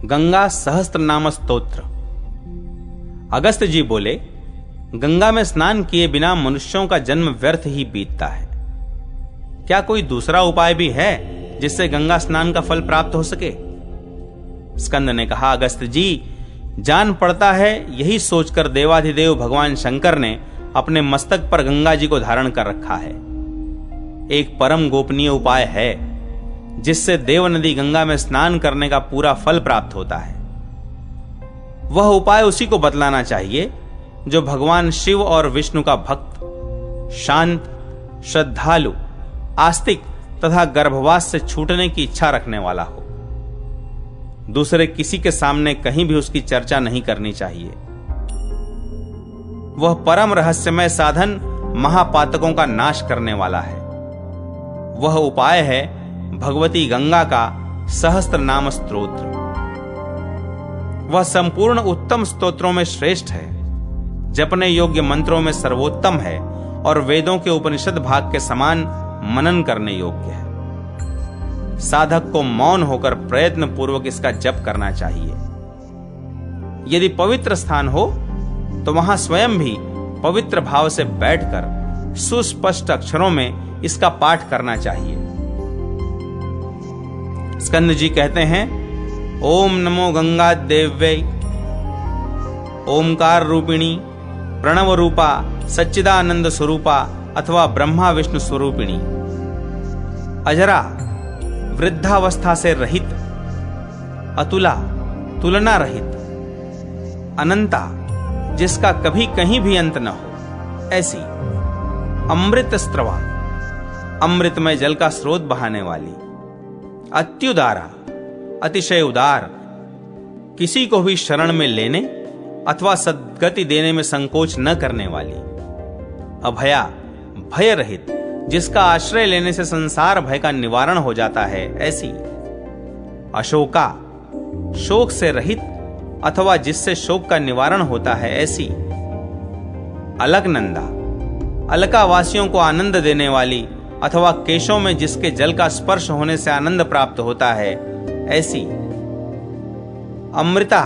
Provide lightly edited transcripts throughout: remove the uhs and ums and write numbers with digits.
गंगा सहस्त्र नाम स्तोत्र। अगस्त जी बोले, गंगा में स्नान किए बिना मनुष्यों का जन्म व्यर्थ ही बीतता है। क्या कोई दूसरा उपाय भी है जिससे गंगा स्नान का फल प्राप्त हो सके? स्कंद ने कहा, अगस्त जी, जान पड़ता है यही सोचकर देवाधिदेव भगवान शंकर ने अपने मस्तक पर गंगा जी को धारण कर रखा है। एक परम गोपनीय उपाय है जिससे देव नदी गंगा में स्नान करने का पूरा फल प्राप्त होता है। वह उपाय उसी को बतलाना चाहिए जो भगवान शिव और विष्णु का भक्त, शांत, श्रद्धालु, आस्तिक तथा गर्भवास से छूटने की इच्छा रखने वाला हो। दूसरे किसी के सामने कहीं भी उसकी चर्चा नहीं करनी चाहिए। वह परम रहस्यमय साधन महापातकों का नाश करने वाला है। वह उपाय है भगवती गंगा का सहस्त्र नाम स्तोत्र। वह संपूर्ण उत्तम स्तोत्रों में श्रेष्ठ है, जपने योग्य मंत्रों में सर्वोत्तम है और वेदों के उपनिषद भाग के समान मनन करने योग्य है। साधक को मौन होकर प्रयत्न पूर्वक इसका जप करना चाहिए। यदि पवित्र स्थान हो तो वहां स्वयं भी पवित्र भाव से बैठकर सुस्पष्ट अक्षरों में इसका पाठ करना चाहिए। स्कंद जी कहते हैं, ओम नमो गंगा देव्यै, ओमकार रूपिणी, प्रणव रूपा, सच्चिदानंद स्वरूपा अथवा ब्रह्मा विष्णु स्वरूपिणी, अजरा, वृद्धावस्था से रहित, अतुला, तुलना रहित, अनंता, जिसका कभी कहीं भी अंत न हो, ऐसी, अमृत स्त्रवा, अमृतमय जल का स्रोत बहाने वाली, अत्युदारा, अतिशय उदार, किसी को भी शरण में लेने अथवा सद्गति देने में संकोच न करने वाली, अभया, भय रहित, जिसका आश्रय लेने से संसार भय का निवारण हो जाता है, ऐसी, अशोका, शोक से रहित अथवा जिससे शोक का निवारण होता है, ऐसी, अलकनंदा, अलकावासियों को आनंद देने वाली अथवा केशों में जिसके जल का स्पर्श होने से आनंद प्राप्त होता है, ऐसी, अमृता,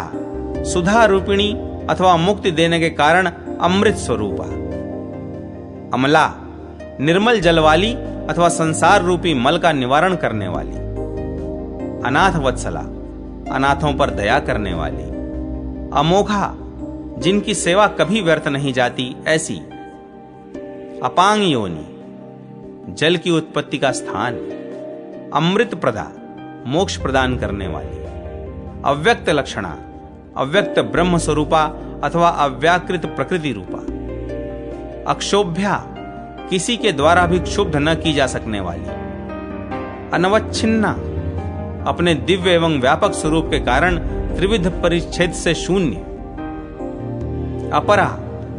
सुधा रूपिणी अथवा मुक्ति देने के कारण अमृत स्वरूपा, अमला, निर्मल जल वाली अथवा संसार रूपी मल का निवारण करने वाली, अनाथ वत्सला, अनाथों पर दया करने वाली, अमोघा, जिनकी सेवा कभी व्यर्थ नहीं जाती, ऐसी, अपांग योनि, जल की उत्पत्ति का स्थान, अमृत प्रदा, मोक्ष प्रदान करने वाली, अव्यक्त लक्षणा, अव्यक्त ब्रह्म स्वरूपा अथवा अव्याकृत प्रकृति रूपा, अक्षोभ्या, किसी के द्वारा भी क्षुब्ध न की जा सकने वाली, अनवच्छिन्ना, अपने दिव्य एवं व्यापक स्वरूप के कारण त्रिविध परिच्छेद से शून्य, अपरा,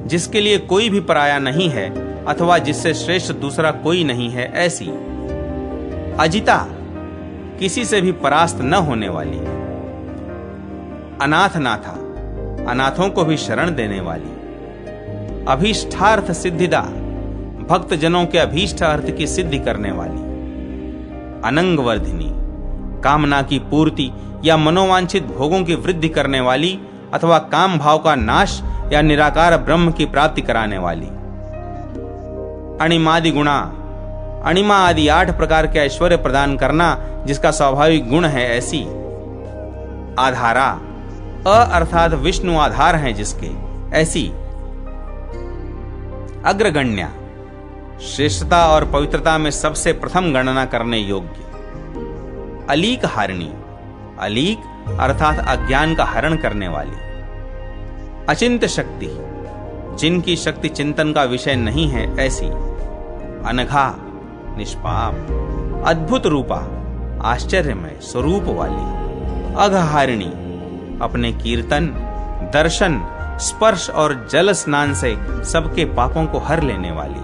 जिसके लिए कोई भी पराया नहीं है अथवा जिससे श्रेष्ठ दूसरा कोई नहीं है, ऐसी, अजिता, किसी से भी परास्त न होने वाली, अनाथनाथा, अनाथों को भी शरण देने वाली, अभीष्टार्थ सिद्धिदा, भक्त जनों के अभीष्ट अर्थ की सिद्धि करने वाली, अनंगवर्धिनी, कामना की पूर्ति या मनोवांछित भोगों की वृद्धि करने वाली अथवा काम भाव का नाश या निराकार ब्रह्म की प्राप्ति कराने वाली, अणिमादि गुणा, अणिमा आदि 8 प्रकार के ऐश्वर्य प्रदान करना जिसका स्वाभाविक गुण है, ऐसी, आधारा, अर्थात विष्णु आधार हैं जिसके, ऐसी, अग्रगण्या, श्रेष्ठता और पवित्रता में सबसे प्रथम गणना करने योग्य, अलीक हारिणी, अलीक अर्थात अज्ञान का हरण करने वाली, अचिंत्य शक्ति, जिनकी शक्ति चिंतन का विषय नहीं है, ऐसी, अनघा, निष्पाप, अद्भुत रूपा, आश्चर्यमय स्वरूप वाली, अघहारिणी, अपने कीर्तन, दर्शन, स्पर्श और जल स्नान से सबके पापों को हर लेने वाली,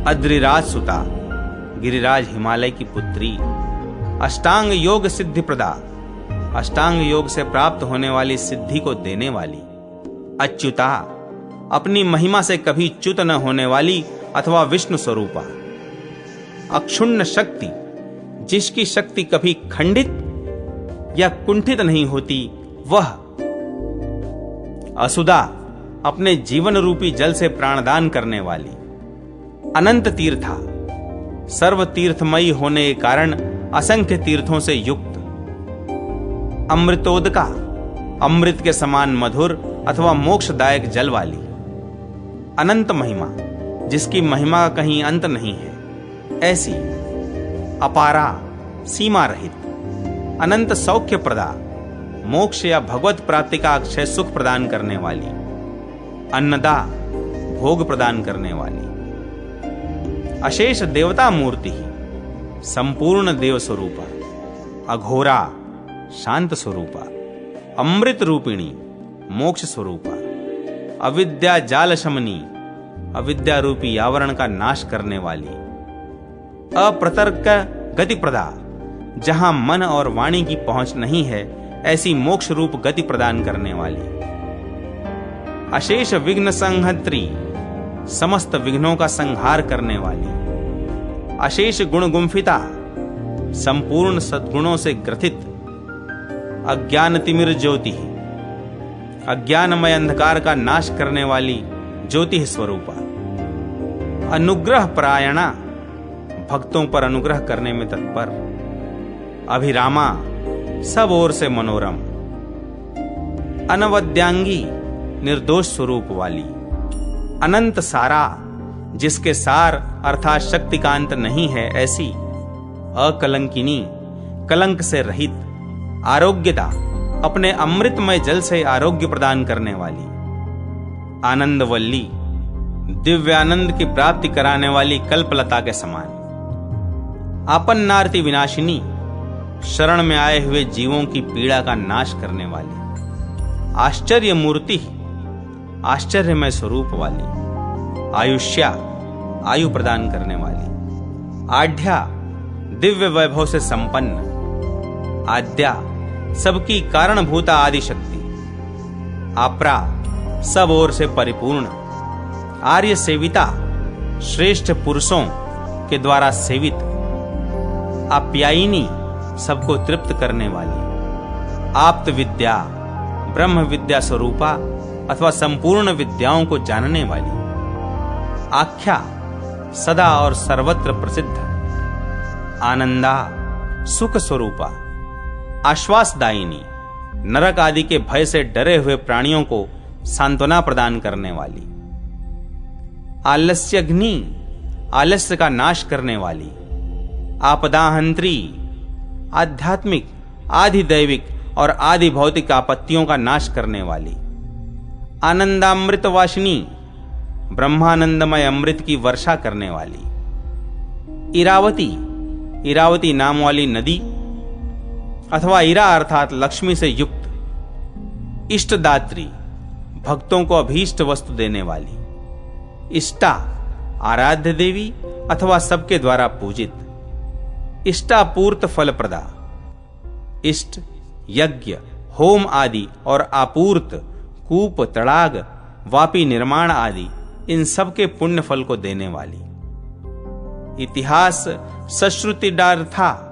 अद्रिराज सुता, गिरिराज हिमालय की पुत्री, अष्टांग योग सिद्धि प्रदा, अष्टांग योग से प्राप्त होने वाली सिद्धि को देने वाली, अच्युता, अपनी महिमा से कभी च्युत न होने वाली अथवा विष्णु स्वरूपा, अक्षुण्ण शक्ति, जिसकी शक्ति कभी खंडित या कुंठित नहीं होती, वह असुदा अपने जीवन रूपी जल से प्राणदान करने वाली, अनंत तीर्था सर्व तीर्थमयी होने के कारण असंख्य तीर्थों से युक्त, अमृतोदका अमृत के समान मधुर अथवा मोक्षदायक जल वाली, अनंत महिमा जिसकी महिमा का कहीं अंत नहीं है, ऐसी अपारा सीमा रहित, अनंत सौख्य प्रदा मोक्ष या भगवत प्राप्ति का अक्षय सुख प्रदान करने वाली, अन्नदा भोग प्रदान करने वाली, अशेष देवता मूर्ति ही संपूर्ण देव स्वरूपा, अघोरा शांत स्वरूपा, अमृत रूपिणी मोक्ष स्वरूपा, अविद्या जाल शमनी अविद्या रूपी आवरण का नाश करने वाली, अप्रतर्क गति प्रदा जहां मन और वाणी की पहुंच नहीं है, ऐसी मोक्ष रूप गति प्रदान करने वाली, अशेष विघ्न संहत्री समस्त विघ्नों का संहार करने वाली, अशेष गुण गुंफिता संपूर्ण सद्गुणों से ग्रथित, अज्ञान तिमिर ज्योति अज्ञानमय अंधकार का नाश करने वाली ज्योति स्वरूपा, अनुग्रह परायणा भक्तों पर अनुग्रह करने में तत्पर, अभिरामा सब ओर से मनोरम, अनवद्यांगी निर्दोष स्वरूप वाली, अनंत सारा जिसके सार अर्थात शक्ति का अंत नहीं है, ऐसी अकलंकिनी कलंक से रहित, आरोग्यता अपने अमृतमय जल से आरोग्य प्रदान करने वाली, आनंदवल्ली दिव्यानंद की प्राप्ति कराने वाली कल्पलता के समान, आपन्नार्ति विनाशिनी शरण में आए हुए जीवों की पीड़ा का नाश करने वाली, आश्चर्य मूर्ति आश्चर्यमय स्वरूप वाली, आयुष्या आयु प्रदान करने वाली, आढ्या दिव्य वैभव से संपन्न, आद्या सबकी कारणभूता आदि शक्ति, आपरा सब ओर से परिपूर्ण, आर्य सेविता श्रेष्ठ पुरुषों के द्वारा सेवित, आप्यायिनी सबको तृप्त करने वाली, आप्त विद्या ब्रह्म विद्या स्वरूपा अथवा संपूर्ण विद्याओं को जानने वाली, आख्या सदा और सर्वत्र प्रसिद्ध, आनंदा सुख स्वरूपा, आश्वासदायिनी नरक आदि के भय से डरे हुए प्राणियों को सांत्वना प्रदान करने वाली, आलस्यग्नि आलस्य का नाश करने वाली, आपदाहंत्री आध्यात्मिक आदि दैविक और आदि भौतिक आपत्तियों का नाश करने वाली, आनंदामृत वाशिनी ब्रह्मानंदमय अमृत की वर्षा करने वाली, इरावती इरावती नाम वाली नदी अथवा इरा अर्थात लक्ष्मी से युक्त, इष्टदात्री भक्तों को अभीष्ट वस्तु देने वाली, इष्टा आराध्य देवी अथवा सबके द्वारा पूजित, इष्टापूर्त फलप्रदा, इष्ट यज्ञ होम आदि और आपूर्त कूप तड़ाग वापी निर्माण आदि इन सब के पुण्य फल को देने वाली, इतिहास सश्रुतिडार्था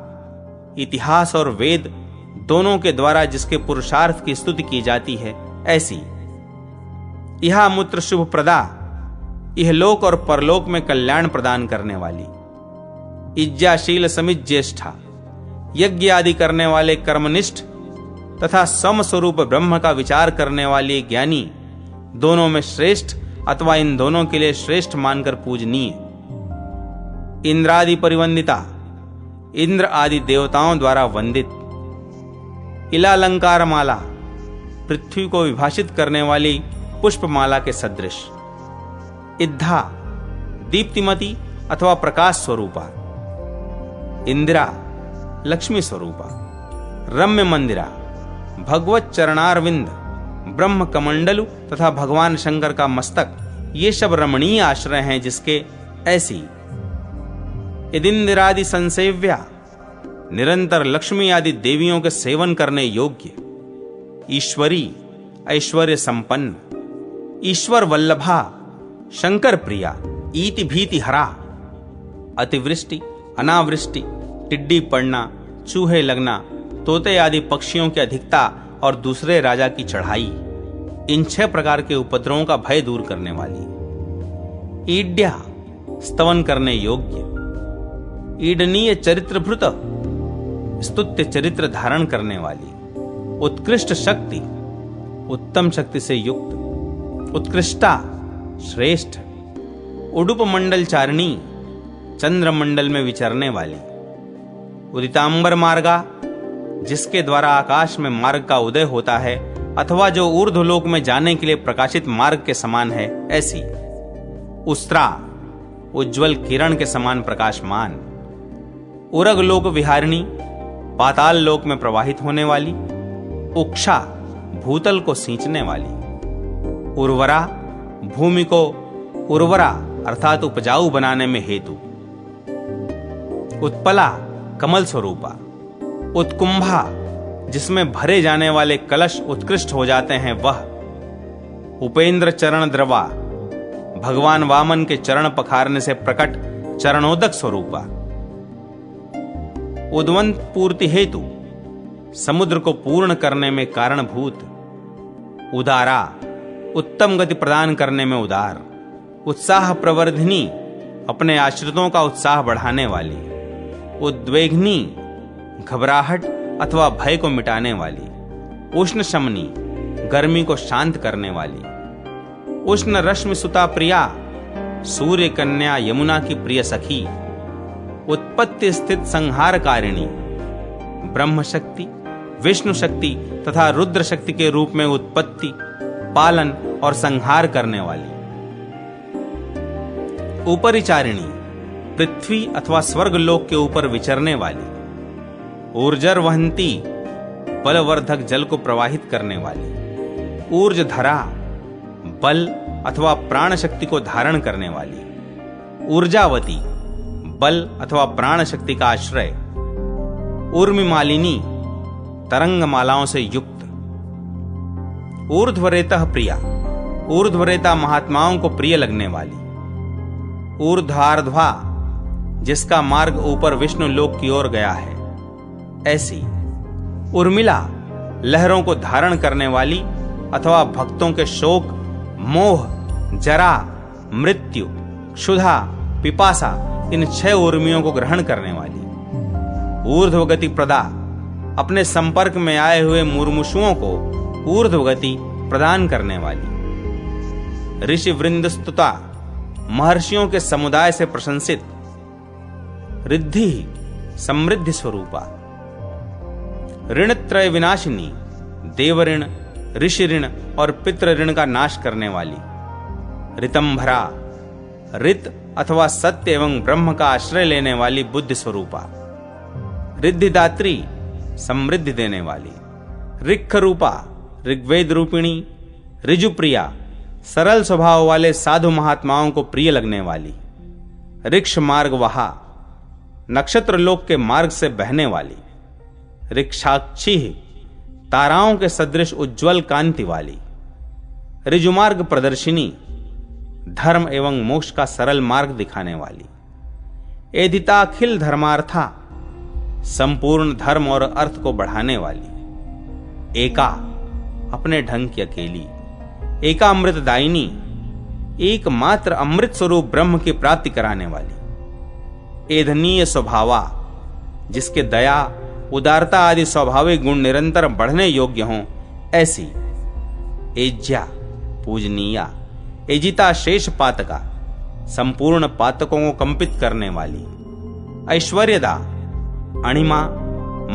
इतिहास और वेद दोनों के द्वारा जिसके पुरुषार्थ की स्तुति की जाती है, ऐसी यह मूत्र शुभ प्रदा इहलोक और परलोक में कल्याण प्रदान करने वाली, इज्जाशील समित ज्येष्ठा यज्ञ आदि करने वाले कर्मनिष्ठ तथा सम स्वरूप ब्रह्म का विचार करने वाली ज्ञानी, दोनों में श्रेष्ठ अथवा इन दोनों के लिए श्रेष्ठ मानकर पूजनीय, इंद्रादि परिवंदिता इंद्र आदि देवताओं द्वारा वंदित, इलालंकार माला पृथ्वी को विभाषित करने वाली पुष्पमाला के सदृश, इद्धा दीप्तिमती अथवा प्रकाश स्वरूपा, इंदिरा लक्ष्मी स्वरूपा, रम्य मंदिरा भगवत चरणारविंद ब्रह्म कमंडलु तथा भगवान शंकर का मस्तक, ये सब रमणीय आश्रय हैं जिसके, ऐसी यदिंदिरादि संसेव्या निरंतर लक्ष्मी आदि देवियों के सेवन करने योग्य, ईश्वरी ऐश्वर्य संपन्न, ईश्वर वल्लभा शंकर प्रिया, ईति भीति हरा, अतिवृष्टि अनावृष्टि टिड्डी पड़ना चूहे लगना तोते आदि पक्षियों की अधिकता और दूसरे राजा की चढ़ाई, इन 6 प्रकार के उपद्रवों का भय दूर करने वाली। ईड्या, स्तवन करने योग्य। ईडनीय चरित्रभृत, स्तुत्य चरित्र धारण करने वाली। उत्कृष्ट शक्ति, उत्तम शक्ति से युक्त। उत्कृष्टा, श्रेष्ठ। उडुप मंडल चारिणी, चंद्रमंडल में विचरने वाली। उदितांबर मार्गा, जिसके द्वारा आकाश में मार्ग का उदय होता है अथवा जो ऊर्ध्वलोक में जाने के लिए प्रकाशित मार्ग के समान है, ऐसी। उस्त्रा, उज्ज्वल किरण के समान प्रकाशमान। उरग लोक विहारिणी, पाताल लोक में प्रवाहित होने वाली। उक्षा, भूतल को सींचने वाली। उर्वरा, भूमि को उर्वरा अर्थात उपजाऊ बनाने में हेतु। उत्पला, कमल स्वरूपा। उत्कुंभा, जिसमें भरे जाने वाले कलश उत्कृष्ट हो जाते हैं, वह। उपेंद्र चरण द्रवा, भगवान वामन के चरण पखारने से प्रकट चरणोदक स्वरूपा। उद्वंत पूर्ति हेतु, समुद्र को पूर्ण करने में कारणभूत। उदारा, उत्तम गति प्रदान करने में उदार। उत्साह प्रवर्धिनी, अपने आश्रितों का उत्साह बढ़ाने वाली। उद्वेगनी, घबराहट अथवा भय को मिटाने वाली। उष्ण शमनी, गर्मी को शांत करने वाली। उष्ण रश्मि सुता प्रिया, सूर्य कन्या यमुना की प्रिय सखी। उत्पत्ति स्थित संहारकारिणी, ब्रह्म शक्ति, विष्णु शक्ति तथा रुद्र शक्ति के रूप में उत्पत्ति, पालन और संहार करने वाली। ऊपरिचारिणी, पृथ्वी अथवा स्वर्ग लोक के ऊपर विचरने वाली। ऊर्जर वहंती, बलवर्धक जल को प्रवाहित करने वाली। ऊर्जधरा, बल अथवा प्राण शक्ति को धारण करने वाली। ऊर्जावती, बल अथवा प्राण शक्ति का आश्रय। ऊर्मिमालिनी, तरंग मालाओं से युक्त। ऊर्ध्वरेतः प्रिया, ऊर्ध्वरेता महात्माओं को प्रिय लगने वाली। ऊर्ध्वार्ध्वा, जिसका मार्ग ऊपर विष्णु लोक की ओर गया है, ऐसी। उर्मिला, लहरों को धारण करने वाली अथवा भक्तों के शोक, मोह, जरा, मृत्यु, क्षुधा, पिपासा, इन 6 उर्मियों को ग्रहण करने वाली। ऊर्ध्वगति प्रदा, अपने संपर्क में आए हुए मुर्मुषुओं को ऊर्ध्वगति प्रदान करने वाली। ऋषि वृंद स्तुता, महर्षियों के समुदाय से प्रशंसित। रिद्धि, समृद्धि स्वरूपा। ऋणत्रय विनाशिनी, देव ऋण, ऋषि ऋण और पितृ ऋण का नाश करने वाली। ऋतंभरा, ऋत अथवा सत्य एवं ब्रह्म का आश्रय लेने वाली बुद्धि स्वरूपा। रिद्धिदात्री, समृद्धि देने वाली। ऋक्ष रूपा, ऋग्वेद रूपिणी। ऋजुप्रिया, सरल स्वभाव वाले साधु महात्माओं को प्रिय लगने वाली। ऋक्ष मार्ग वहा, नक्षत्र लोक के मार्ग से बहने वाली। ऋक्षाक्षी, ताराओं के सदृश उज्ज्वल कांति वाली। ऋजुमार्ग प्रदर्शिनी, धर्म एवं मोक्ष का सरल मार्ग दिखाने वाली। एदिताखिल धर्मार्था, संपूर्ण धर्म और अर्थ को बढ़ाने वाली। एका, अपने ढंग की अकेली। एकामृतदायिनी, एकमात्र अमृत स्वरूप ब्रह्म की प्राप्ति कराने वाली। एधनीय स्वभावा, जिसके दया, उदारता आदि स्वाभाविक गुण निरंतर बढ़ने योग्य हों, ऐसी। एज्या, पूजनीया। एजिता, शेष पातका, संपूर्ण पातकों को कंपित करने वाली। ऐश्वर्यदा, अणिमा,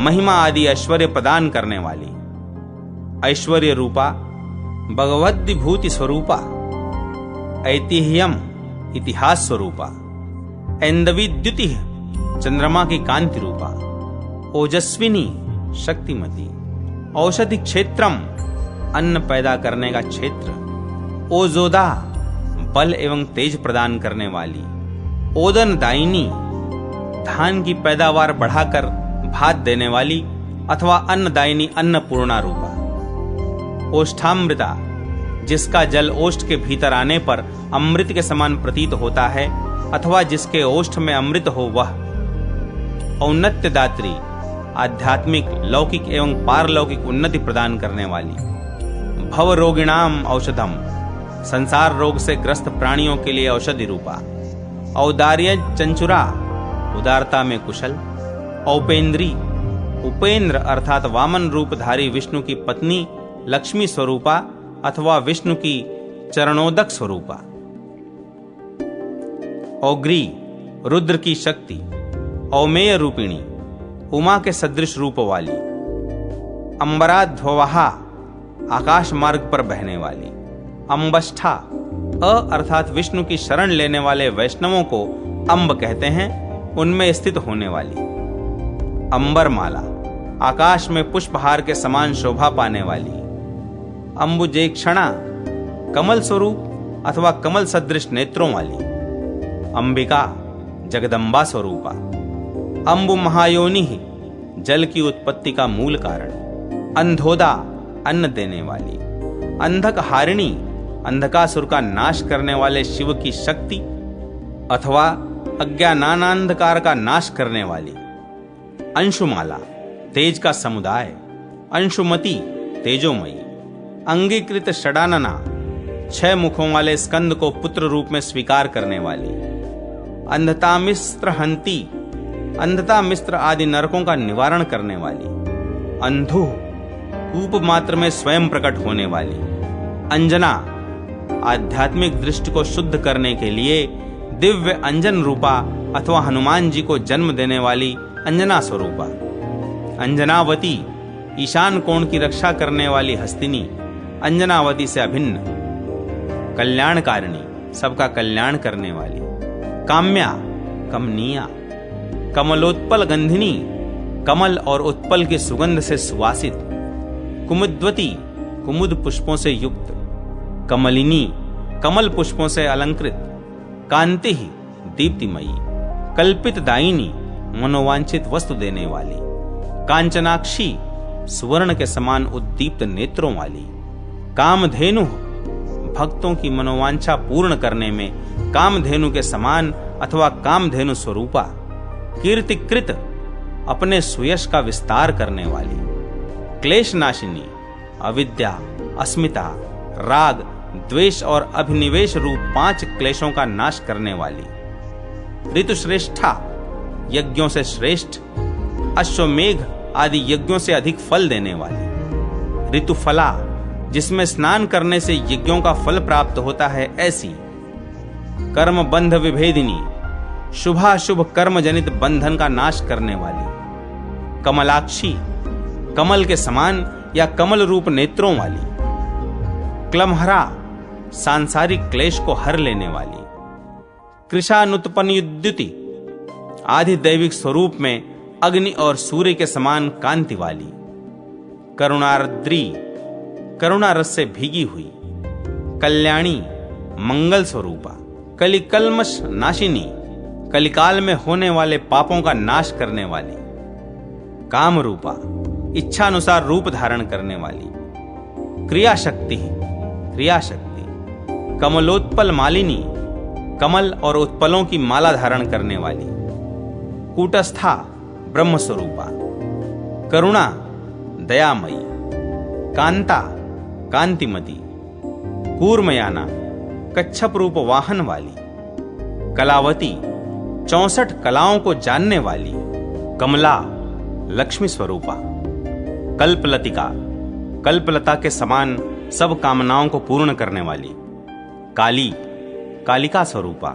महिमा आदि ऐश्वर्य प्रदान करने वाली। ऐश्वर्य रूपा, भगवद विभूति स्वरूपा। ऐतिह्यम, इतिहास स्वरूपा। ऐन्दविद्युति, चंद्रमा की कांति रूपा। ओजस्विनी, शक्तिमती। औषधि क्षेत्रम, अन्न पैदा करने का क्षेत्र। ओजोदा, बल एवं तेज प्रदान करने वाली। ओदन दायिनी, धान की पैदावार बढ़ाकर भात देने वाली अथवा अन्नदायिनी, अन्नपूर्णा रूपा। ओष्ठामृता, जिसका जल ओष्ठ के भीतर आने पर अमृत के समान प्रतीत होता है अथवा जिसके ओष्ठ में अमृत हो वह। औन्नत्यदात्री, आध्यात्मिक, लौकिक एवं पारलौकिक उन्नति प्रदान करने वाली। भव रोगिणाम औषधम, संसार रोग से ग्रस्त प्राणियों के लिए औषधि रूपा। औदार्य चंचुरा, उदारता में कुशल। औपेंद्री, उपेंद्र अर्थात वामन रूपधारी विष्णु की पत्नी लक्ष्मी स्वरूपा अथवा विष्णु की चरणोदक स्वरूपा। औग्री, रुद्र की शक्ति। औमेय रूपिणी, उमा के सदृश रूप वाली। अंबराध्वहा, आकाश मार्ग पर बहने वाली। अंबष्ठा, अर्थात विष्णु की शरण लेने वाले वैष्णवों को अंब कहते हैं, उनमें स्थित होने वाली। अंबरमाला, आकाश में पुष्पहार के समान शोभा पाने वाली। अंबुजेक्षणा, कमल स्वरूप अथवा कमल सदृश नेत्रों वाली। अंबिका, जगदम्बा स्वरूपा। अंबु महायोनि, जल की उत्पत्ति का मूल कारण। अंधोदा, अन्न देने वाली। अंधक हारिणी, अंधकासुर का नाश करने वाले शिव की शक्ति अथवा अज्ञानांधकार का नाश करने वाली। अंशुमाला, तेज का समुदाय। अंशुमती, तेजोमयी। अंगीकृत षडानना, 6 मुखों वाले स्कंद को पुत्र रूप में स्वीकार करने वाली। अंधता मिस्त्र हंती, अंधता मिस्त्र आदि नरकों का निवारण करने वाली। अंधु, कूप मात्र में स्वयं प्रकट होने वाली। अंजना, आध्यात्मिक दृष्टि को शुद्ध करने के लिए दिव्य अंजन रूपा अथवा हनुमान जी को जन्म देने वाली अंजना स्वरूपा। अंजनावती, ईशान कोण की रक्षा करने वाली हस्तिनी, अंजनावती से अभिन्न। कल्याणकारिणी, सबका कल्याण करने वाली। काम्या, कमनीया। कमलोत्पल गंधिनी, कमल और उत्पल की सुगंध से सुवासित। कुमुद्वती, कुमुद पुष्पों से युक्त। कमलिनी, कमल पुष्पों से अलंकृत। कांति, दीप्तिमयी। कल्पित दायिनी, मनोवांछित वस्तु देने वाली। कांचनाक्षी, सुवर्ण के समान उद्दीप्त नेत्रों वाली। कामधेनु, भक्तों की मनोवांछा पूर्ण करने में कामधेनु के समान अथवा कामधेनु स्वरूपा। कीर्तिकृत, अपने सुयश का विस्तार करने वाली। क्लेश नाशिनी, अविद्या, अस्मिता, राग, द्वेष और अभिनिवेश रूप 5 क्लेशों का नाश करने वाली। ऋतुश्रेष्ठा, यज्ञों से श्रेष्ठ। अश्वमेघ आदि यज्ञों से अधिक फल देने वाली। ऋतुफला, जिसमें स्नान करने से यज्ञों का फल प्राप्त होता है ऐसी। कर्म बंध विभेदिनी, शुभाशुभ कर्म जनित बंधन का नाश करने वाली। कमलाक्षी, कमल के समान या कमल रूप नेत्रों वाली। क्लमहरा, सांसारिक क्लेश को हर लेने वाली। कृशानुत्पन्नयुद्युति, आदि दैविक स्वरूप में अग्नि और सूर्य के समान कांति वाली। करुणार्द्री, करुणा रस से भीगी हुई। कल्याणी, मंगल स्वरूपा। कलिकल्मष नाशिनी, कलिकाल में होने वाले पापों का नाश करने वाली। काम रूपा, इच्छानुसार रूप धारण करने वाली। क्रियाशक्ति, क्रियाशक्ति। कमलोत्पल मालिनी, कमल और उत्पलों की माला धारण करने वाली। कूटस्था, ब्रह्म स्वरूपा। करुणा, दयामयी। कांता, कांतिमती। कूर्मयाना, कच्छप रूप वाहन वाली। कलावती, 64 कलाओं को जानने वाली। कमला, लक्ष्मी स्वरूपा। कल्पलतिका, कल्पलता के समान सब कामनाओं को पूर्ण करने वाली। काली, कालिका स्वरूपा।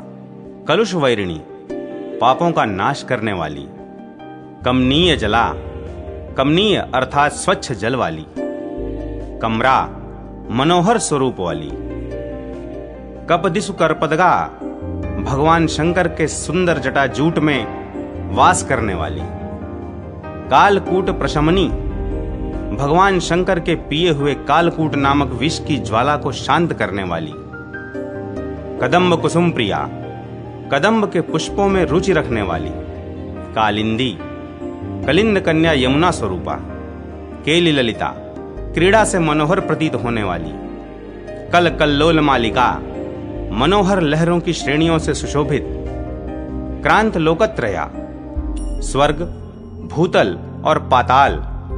कलुष वैरिणी, पापों का नाश करने वाली। कमनीय जला, कमनीय अर्थात स्वच्छ जल वाली। कमरा, मनोहर स्वरूप वाली। कपदिसु करपदगा, भगवान शंकर के सुंदर जटाजूट में वास करने वाली। कालकूट प्रशमनी, भगवान शंकर के पिए हुए कालकूट नामक विष की ज्वाला को शांत करने वाली। कदम्ब कुसुम प्रिया, कदम्ब के पुष्पों में रुचि रखने वाली। कालिंदी, कलिंद कन्या यमुना स्वरूपा। केली ललिता, क्रीड़ा से मनोहर प्रतीत होने वाली। कल कल्लोल मालिका, मनोहर लहरों की श्रेणियों से सुशोभित। क्रांत लोकत्रया, स्वर्ग, भूतल और पाताल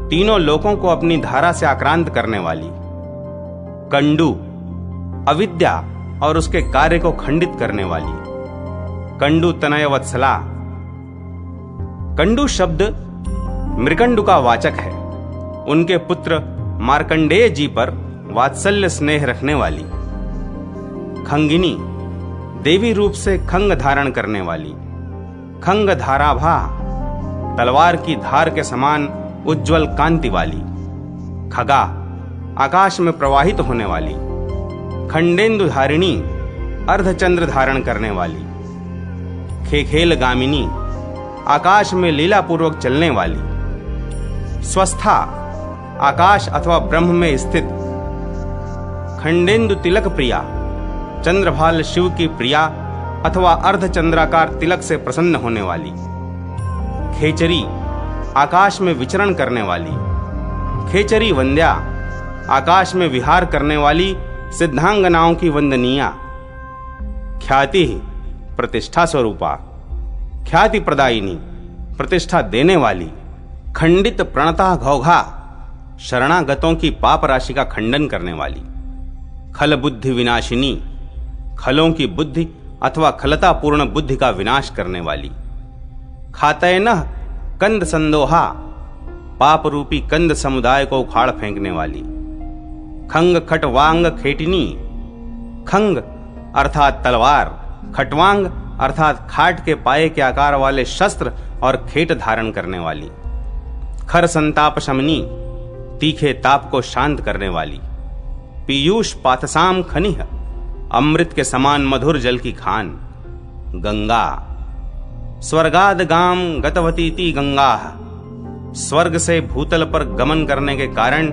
तीनों लोकों को अपनी धारा से आक्रांत करने वाली। कंडू अविद्या और उसके कार्य को खंडित करने वाली। कंडू तनय वत्सला। कंडू शब्द मृकंडु का वाचक है। उनके पुत्र मार्कंडेय जी पर वात्सल्य स्नेह रखने वाली। खंगिनी देवी रूप से खंग धारण करने वाली। खंग धाराभा तलवार की धार के समान उज्जवल कांति वाली। खगा आकाश में प्रवाहित होने वाली। खंडेन्दु धारिणी अर्धचंद्र धारण करने वाली। खेखेल गामिनी आकाश में लीलापूर्वक चलने वाली। स्वस्था आकाश अथवा ब्रह्म में स्थित। खंडेन्दु तिलक प्रिया चंद्रभाल शिव की प्रिया अथवा अर्धचंद्राकार तिलक से प्रसन्न होने वाली। खेचरी आकाश में विचरण करने वाली। खेचरी वंद्या आकाश में विहार करने वाली सिद्धांगनाओं की वंदनीया। ख्याति प्रतिष्ठा स्वरूपा ख्याति प्रदायिनी प्रतिष्ठा देने वाली। खंडित प्रणता घौघा शरणागतों की पाप राशि का खंडन करने वाली। खल बुद्धि विनाशिनी खलों की बुद्धि अथवा खलतापूर्ण बुद्धि का विनाश करने वाली। खातयनः कंद संदोहा पाप रूपी कंद समुदाय को उखाड़ फेंकने वाली। खंग खटवांग खेटिनी खंग अर्थात तलवार, खटवांग अर्थात खाट के पाए के आकार वाले शस्त्र और खेट धारण करने वाली। खर संताप शमनी तीखे ताप को शांत करने वाली। पीयूष पाथसाम खनिह अमृत के समान मधुर जल की खान। गंगा स्वर्गाद गाम गतवतीति गंगा स्वर्ग से भूतल पर गमन करने के कारण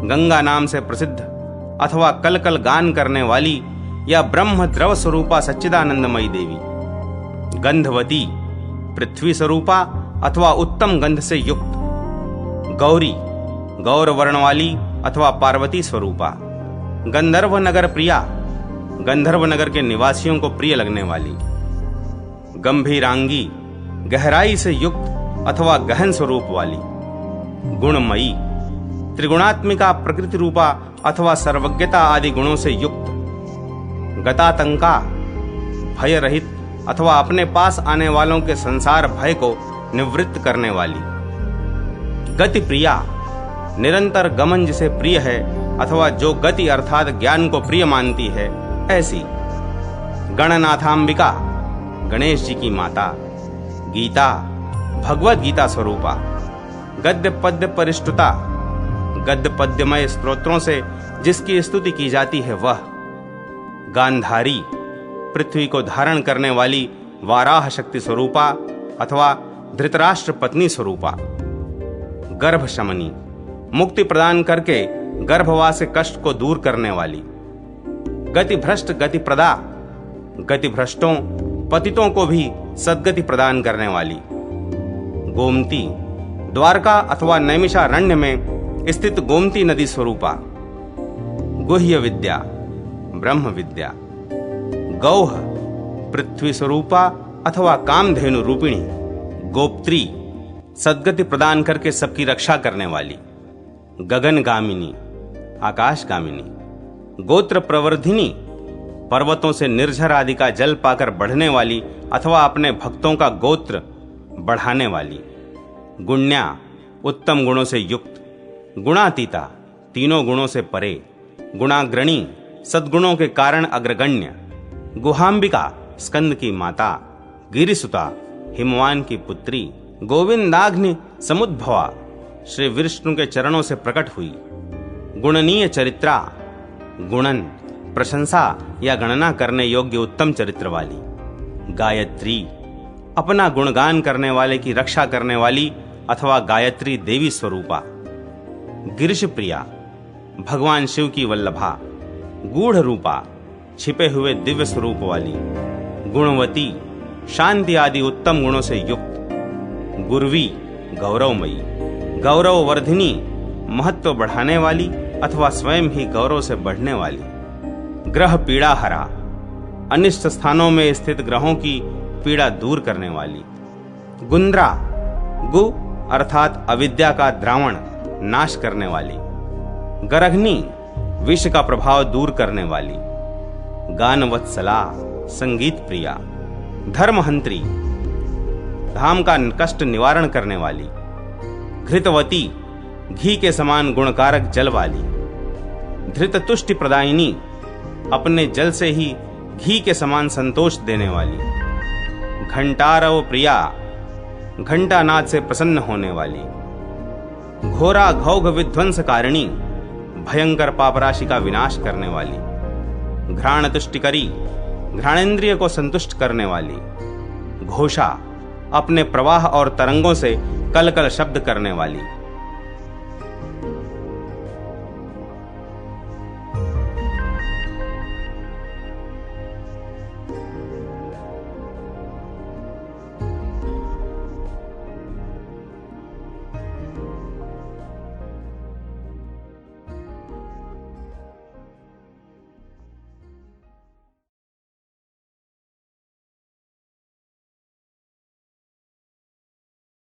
गंगा नाम से प्रसिद्ध अथवा कल कल गान करने वाली या ब्रह्म द्रव स्वरूपा सच्चिदानंदमयी देवी। गंधवती पृथ्वी स्वरूपा अथवा उत्तम गंध से युक्त। गौरी गौर वर्ण वाली अथवा पार्वती स्वरूपा। गंधर्व नगर प्रिया गंधर्व नगर के निवासियों को प्रिय लगने वाली। गंभीरांगी गहराई से युक्त अथवा गहन स्वरूप वाली। गुणमयी त्रिगुणात्मिका प्रकृति रूपा अथवा सर्वज्ञता आदि गुणों से युक्त। गतातंका भय रहित अथवा अपने पास आने वालों के संसार भय को निवृत्त करने वाली। गति प्रिया निरंतर गमन जिसे प्रिय है अथवा जो गति अर्थात ज्ञान को प्रिय मानती है ऐसी। गणनाथांबिका गणेश जी की माता। गीता भगवत गीता स्वरूपा। गद्य पद्य परिष्टुता गद्य पद्यमय स्तोत्रों से जिसकी स्तुति की जाती है वह। गांधारी पृथ्वी को धारण करने वाली वाराह शक्ति स्वरूपा अथवा धृतराष्ट्र पत्नी स्वरूपा। गर्भ शमनी मुक्ति प्रदान करके गर्भवास के कष्ट को दूर करने वाली। गति भ्रष्ट गति प्रदा गति भ्रष्टों पतितों को भी सद्गति प्रदान करने वाली। गोमती द्वारका अथवा नैमिषारण्य में स्थित गोमती नदी स्वरूपा। गुह्य विद्या ब्रह्म विद्या। गौह पृथ्वी स्वरूपा अथवा कामधेनु रूपिणी। गोप्त्री सद्गति प्रदान करके सबकी रक्षा करने वाली। गगनगामिनी आकाशगामिनी। गोत्र प्रवर्धिनी पर्वतों से निर्झर आदि का जल पाकर बढ़ने वाली अथवा अपने भक्तों का गोत्र बढ़ाने वाली। गुण्या उत्तम गुणों से युक्त। गुणातीता तीनों गुणों से परे। गुणाग्रणी सद्गुणों के कारण अग्रगण्य। गुहांबिका स्कंद की माता। गिरिसुता हिमवान की पुत्री। गोविंदाग्नि समुद्भवा श्री विष्णु के चरणों से प्रकट हुई। गुणनीय चरित्रा गुणन प्रशंसा या गणना करने योग्य उत्तम चरित्र वाली। गायत्री अपना गुणगान करने वाले की रक्षा करने वाली अथवा गायत्री देवी स्वरूपा। गिरिश प्रिया भगवान शिव की वल्लभा। गूढ़ रूपा छिपे हुए दिव्य स्वरूप वाली। गुणवती शांति आदि उत्तम गुणों से युक्त। गुरवी गौरवमयी। गौरववर्धिनी महत्व बढ़ाने वाली अथवा स्वयं ही गौरव से बढ़ने वाली। ग्रह पीड़ा हरा अनिष्ट स्थानों में स्थित ग्रहों की पीड़ा दूर करने वाली। गुंद्रा गु अर्थात अविद्या का द्रावण नाश करने वाली, गरघनी विष का प्रभाव दूर करने वाली, गानवत्सला संगीत प्रिया, धर्महंत्री धाम का कष्ट निवारण करने वाली, घृतवती घी के समान गुणकारक जल वाली, धृत तुष्टि प्रदायिनी अपने जल से ही घी के समान संतोष देने वाली, घंटारव प्रिया घंटानाद से प्रसन्न होने वाली, घोरा घौघ विध्वंसकारिणी भयंकर पापराशि का विनाश करने वाली, घ्राण तुष्टिकरी घ्राणेन्द्रिय को संतुष्ट करने वाली, घोषा अपने प्रवाह और तरंगों से कल कल शब्द करने वाली,